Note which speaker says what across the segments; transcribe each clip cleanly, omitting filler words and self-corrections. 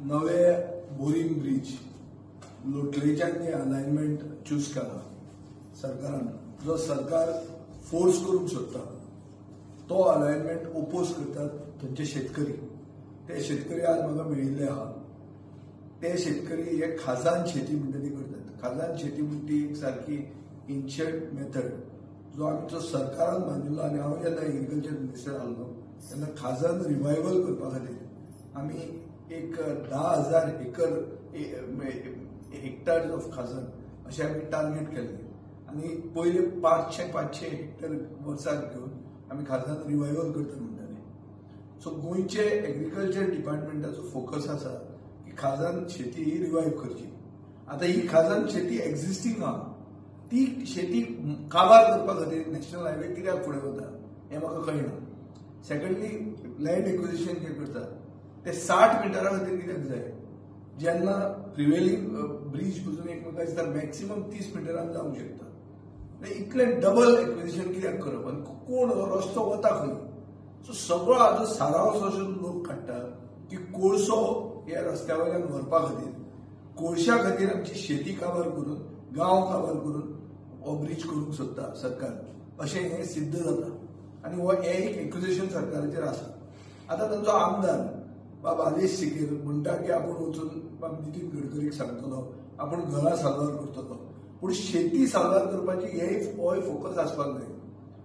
Speaker 1: नवे boring bridge लोटलेच्यान जे alignment choose केला सरकारान, जो सरकार फोर्स करूंक सोदता तो अलायनमेंट ओपोज करतात थंयचे शेतकरी. ते शेतकरी आज म्हाका मेळिल्ले आहा. ते शेतकरी हे खाजन शेती म्हणटा ती करतात. खाजन शेती म्हणटा ती एक सारकी एन्शियंट मेथड जो आमचो सरकारान बांदिल्लो. आनी हांव जेन्ना एग्रीकल्चर मिनिस्टर आसलो तेन्ना खाजन रिवायवल करपा खातीर आमी एक 10,000 एकर हेक्टर्स ऑफ खाजन अशें आमी टार्गेट केल्ले. आनी पयले 500 हेक्टर वर्साक घेवन आमी खाजन रिवायवल करता म्हणटाले. सो गोंयचे एग्रीकल्चर डिपार्टमेंटाचो फोकस आसा की खाजन शेती ही रिवायव करची. आता ही खाजन शेती एक्झिस्टिंग आहा, ती शेती काबार करपा खातीर नॅशनल हायवे कित्याक फुडें वता हें म्हाका कळना. सेकंडली लँड एक्विजिशन जे करता ते 60 मिटरा खातीर कित्याक जाय, जेन्ना प्रिवेलिंग ब्रिज पसून एक म्हाका दिसता मॅक्सिमम 30 मिटरान जावंक शकता. इतले डबल एक्विजिशन कित्याक करप आनी कोण हो रस्तो वता खंय. सो सगळो हाजो सारांश असो लोक काडटा की कोळसो ह्या रस्त्या वयल्यान व्हरपा खातीर, कोळशा खातीर आमची शेती काबार करून, गांव काबार करून हो ब्रिज करूंक सोदता सरकार, अशें हें सिद्ध जाता. आनी हो एक एक्विजिशन सरकाराचेर आसा. आतां तांचो आमदार बाब आदेश सिकेर म्हणटा की आपूण वचून बाब नितीन गडकरीक सांगतलो, आपूण घरां साल्वार करतलो. पूण शेती साल्वार करपाची हो फोकस आसपाक जाय.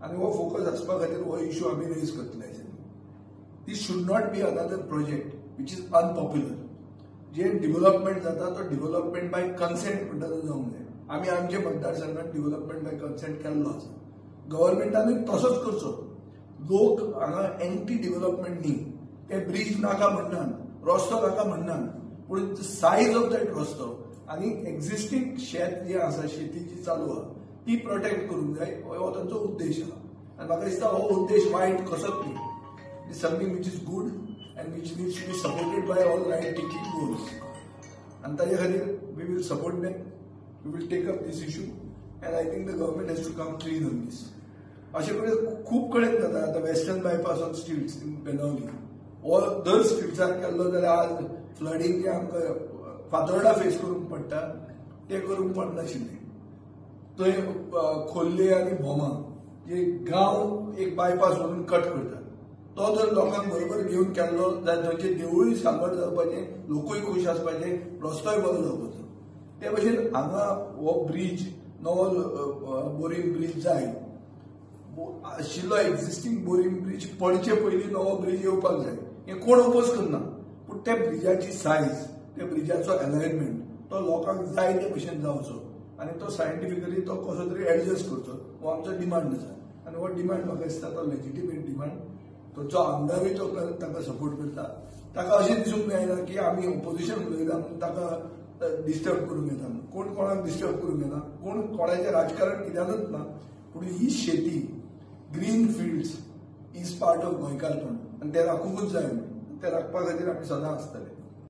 Speaker 1: आनी हो फोकस आसपा खातीर हो इश्यू आमी रेज करतले. This should not be another project which is unpopular. जे डेव्हलपमेंट जाता तो डेव्हलपमेंट बाय कन्सेंट म्हणटा तो जावंक जाय. आमी आमच्या मतदारसंघात डेव्हलपमेंट बाय कन्सेंट केल्लो आसा. गव्हर्नमेंटानूय तसोच करचो. लोक हांगा एंटी डेव्हलपमेंट न्ही, ते ब्रिज नाका म्हणनात, रस्तो नाका म्हणनात, पूण सायज ऑफ दॅट रस्तो आनी एक्झिस्टिंग शेत जे आसा, शेती जी चालू आहा ती प्रोटेक्ट करूंक जाय, हो तांचो उद्देश आहा. आनी म्हाका दिसता हो उद्देश वायट कसोच न्ही. It something which is good and which needs to be supported by all right-thinking goals. And ताजे खातीर we will support them. We will take up this issue, and I think the government has to come clean on this. अशे कडेन खूब कडेन जाता. आतां western bypass on streets in Benaulim हो दर स्ट्रीट्सार केल्लो जाल्यार आज फ्लडींग जे आमकां फातोर्डा फेस करूंक पडटा ते करूंक पडनाशिल्लें. थंय खोर्ले आनी भोमा जे गांव एक बायपास म्हणून कट करतात, तो जर लोकांक बरोबर घेवन केल्लो जाल्यार थंयचे देवूळय साल्वार जावपाचें, लोकूय खूश आसपाचे, रस्तोय बरो जावपाचो. ते भशेन हांगा हो ब्रिज, नवो बोरिंग ब्रिज जाय. आशिल्लो एक्झिस्टिंग बोरिंग ब्रिज पडचे पयलीं नवो ब्रिज येवपाक जाय. हें कोण ओपोज करना. पूण त्या ब्रिजाची सायज, त्या ब्रिजाचो अलायनमेंट तो लोकांक जाय ते भशेन जावचो आनी तो सायंटिफिकली तो कसो तरी एडजस्ट करचो, हो आमचो डिमांड आसा. आनी हो डिमांड म्हाका दिसता तो लेजिटिमेट डिमांड. तो आमदारूय तो ताका सपोर्ट करता. ताका अशें दिसूंक जायना की आमी ओपोजिशन उलयता म्हणून ताका डिस्टर्ब करूंक येता. कोण कोणाक डिस्टर्ब करूंक येना, कोण कोणाचें राजकारण कित्यानूच ना. पूण ही शेती, green fields is part of गोंयकारपण आनी ते राखूंकूच जाय. ते राखपा खातीर आमी सदां आसतले.